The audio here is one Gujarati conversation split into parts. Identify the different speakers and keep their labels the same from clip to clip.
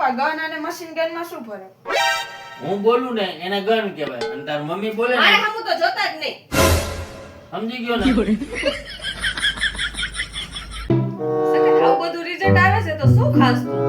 Speaker 1: આ ગન અને મશીન ગન માં શું ફરક?
Speaker 2: હું બોલું ને એને ગન કહેવાય અને તાર મમ્મી બોલે ને
Speaker 1: મારે હમું તો જોતા જ નહીં.
Speaker 2: સમજી ગયો ને
Speaker 1: સકત આવું બધું રિઝલ્ટ આવે છે તો શું ખાસ તું?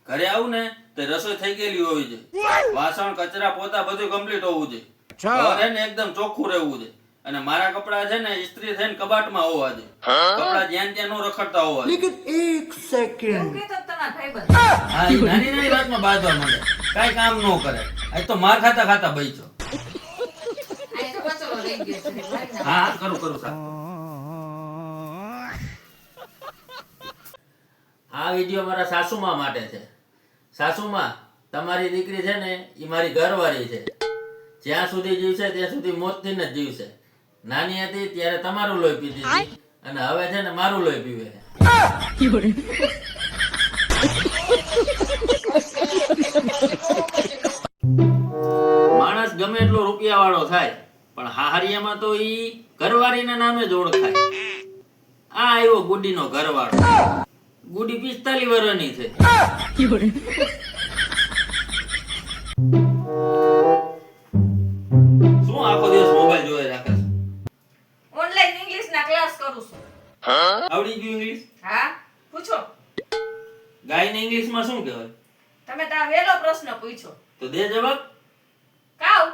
Speaker 2: ઘરે આવું ને તો રસોઈ થઈ ગયેલી હોવી જોઈએ, વાસણ કચરા પોતા બધું કમ્પ્લીટ હોવું જોઈએ, ઘર હે ને એકદમ ચોખ્ખું રહેવું જોઈએ અને મારા કપડા છે ને ઇસ્ત્રી થઈને કબાટમાં હોવા જોઈએ, કપડા જ્યાં ત્યાં નો રખડતા હોવા જોઈએ.
Speaker 1: એવું કહેતો તમારા ભાઈબંધ.
Speaker 2: હા, ઈ નાની નાની વાતમાં બાંધવા માંડે, કાઈ કામ નો કરે. આજ તો માર ખાતા ખાતા બઈચો.
Speaker 1: આ તો કચરો રહી ગયો છે ભાઈ ના.
Speaker 2: હા કરું સાહેબ. આ વિડિયો મારા સાસુમા માટે છે. સાસુમા, તમારી દીકરી છે ને ઈ મારી ઘરવાળી છે. જ્યાં સુધી જીવશે ત્યાં સુધી મોતથી જ જીવશે. નાની હતી ત્યારે તમારું લોહી પીતી હતી અને હવે છે ને મારું લોહી પીવે છે. માણસ ગમે એટલો રૂપિયા વાળો થાય પણ હાહરિયામાં તો ઈ ઘરવાળીના નામે જ ઓળખાય. આ આવ્યો ગુડીનો ઘરવાળો. ગુડી 45 વર્ષની છે. શું આખો દિવસ મોબાઈલ જોઈ રાખે છે?
Speaker 1: ઓનલાઈન ઇંગ્લિશ ના ક્લાસ કરું છું.
Speaker 2: આવડી ગયું ઇંગ્લિશ?
Speaker 1: હા, પૂછો.
Speaker 2: ગાયને ઇંગ્લિશમાં શું કહેવાય?
Speaker 1: તમે તાર વેલો પ્રશ્ન પૂછો.
Speaker 2: તો દે જવાબ.
Speaker 1: કાવ.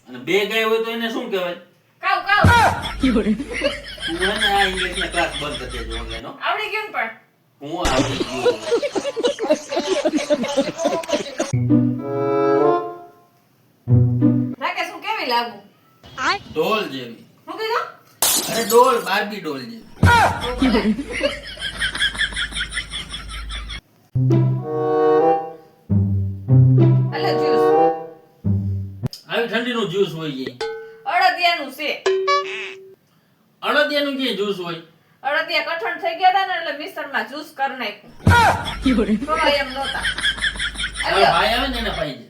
Speaker 2: અને બે ગાય હોય તો એને શું કહેવાય?
Speaker 1: કાવ કાવ.
Speaker 2: તું હે ને આ ઇંગ્લિશના ક્લાસ બંધ કરી દેજો ઓનલાઈન હો.
Speaker 1: આવડી ગયું ને પણ.
Speaker 2: હું આવડી ગયું.
Speaker 1: રાકેશ હું કેવી લાગુ?
Speaker 2: ડોલ જેવી.
Speaker 1: હું કીધું?
Speaker 2: અરે ડોલ, બાર્બી ડોલ જેવી.
Speaker 1: અલે જ્યુસ.
Speaker 2: આવી ઠંડીનું જ્યુસ હોય છે.
Speaker 1: અડદિયાનું છે.
Speaker 2: અડદિયાનું જે જ્યુસ હોય.
Speaker 1: અડદિયા કઠણ થઈ ગયા હતા ને એટલે મિક્સરમાં જ્યુસ કરી નાખ્યું. તો એમ નહોતા.
Speaker 2: તારો ભાઈ આવે ને એને પાઈ દે.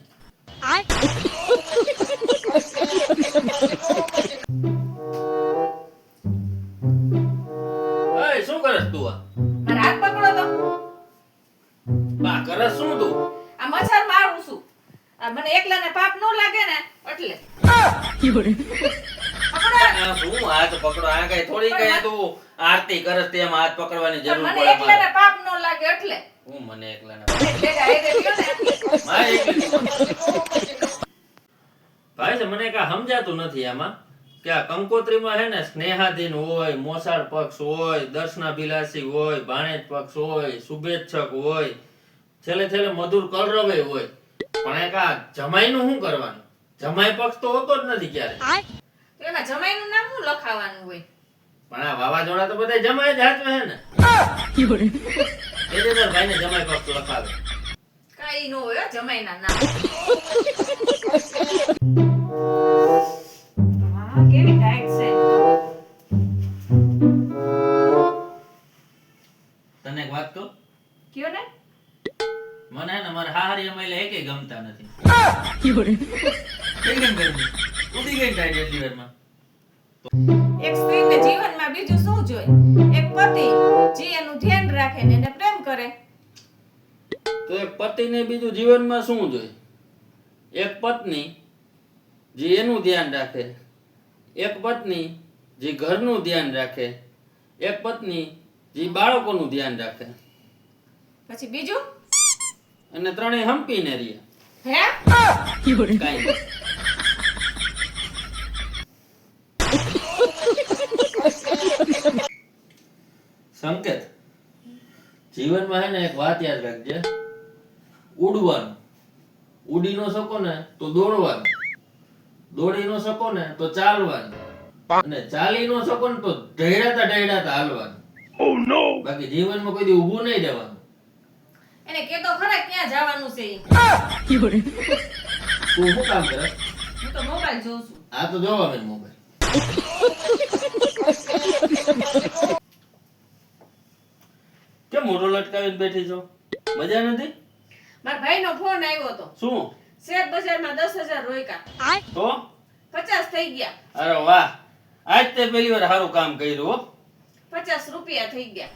Speaker 2: ઓય શું કરસ તું આ?
Speaker 1: મારા હાથ પકડો તો.
Speaker 2: બા કરસ શું તું?
Speaker 1: આ મચ્છર મારું છું. આ મને એકલાને પાપ ન લાગે ને એટલે. પકડો.
Speaker 2: આ શું હાથ પકડો? આ કઈ થોડી કઈ તું આરતી કરસ તેમ હાથ પકડવાની જરૂર
Speaker 1: મને
Speaker 2: પડે મારે.
Speaker 1: એકલાને પાપ ન લાગે એટલે.
Speaker 2: હું મને એકલાને
Speaker 1: ભેગા હારે ગયો ને એટલે.
Speaker 2: મારે એકલી. ભાઈ છે મને કાંઈ સમજાતું નથી આમાં કે આ કંકોત્રીમાં છે ને સ્નેહાધીન હોય, મોસાળ પક્ષ હોય, દર્શનાભિલાષી હોય, ભાણેજ પક્ષ હોય, શુભેચ્છક હોય, છેલ્લે છેલ્લે મધુર કલરવે હોય, પણ એક આ જમાઈનું શું કરવાનું? જમાઈ પક્ષ તો હોતો જ નથી ક્યારે.
Speaker 1: તો એમાં જમાઈનું નામ શું લખાવાનું હોય?
Speaker 2: પણ આ વાવાઝોડા તો બધા જમાઈ જ હાચવે છે ને. એ જ તાર ભાઈને જમાઈ પક્ષ લખાવે.
Speaker 1: કાઈ ન હોય હો જમાઈના નામ. હા કેવી ટાઈટ છે.
Speaker 2: તને એક વાત કહું?
Speaker 1: કયો ને.
Speaker 2: મને ને મારા હાહરિયા મહિલા એકેય ગમતા નથી. કેમ ગરમી? ઉડી ગઈ ટાઈટ એટલી વારમાં.
Speaker 1: એક સ્ત્રીને જીવનમાં બીજું શું જોઈએ? એક પતિ જે એનું ધ્યાન રાખે ને એને પ્રેમ કરે.
Speaker 2: તો એક પતિને બીજું જીવનમાં શું જોઈએ? એક પત્ની જે એનું ધ્યાન રાખે, એક પત્ની જે ઘરનું ધ્યાન રાખે, એક પત્ની જે બાળકોનું ધ્યાન રાખે
Speaker 1: પછી બીજું?
Speaker 2: અને ત્રણેય હંપીને રહે.
Speaker 1: હે?
Speaker 2: કાંઈ નહીં. સંકેત, જીવનમાં હે ને એક વાત યાદ રાખજે, ઉડવાનું. ઉડી નો શકો ને તો દોડવાનું, દોડી નો શકો ને તો ચાલવાનું, અને ચાલી નો શકો ને તો ઢળાતા હાલવાનું. બાકી જીવનમાં કોઈ દી ઊભું નહીં રહેવાનું.
Speaker 1: એને કેતો ખરા ક્યાં જવાનું છે ઈ?
Speaker 2: તું શું કામ કરે?
Speaker 1: હું તો મોબાઈલ જોઉં છું.
Speaker 2: આ તો જોવા મેં મોબાઈલ. કેમ મોઢું લટકાવીને બેઠી છો? મજા નથી?
Speaker 1: મારા ભાઈનો ફોન આવ્યો હતો.
Speaker 2: શું?
Speaker 1: શેર બજારમાં 10,000 રોક્યા,
Speaker 3: તો
Speaker 1: 50 થઈ ગયા,
Speaker 3: અરે વાહ, આજ તે પહેલી વાર સારું કામ કર્યું હો.
Speaker 1: 50 રૂપિયા થઈ ગયા.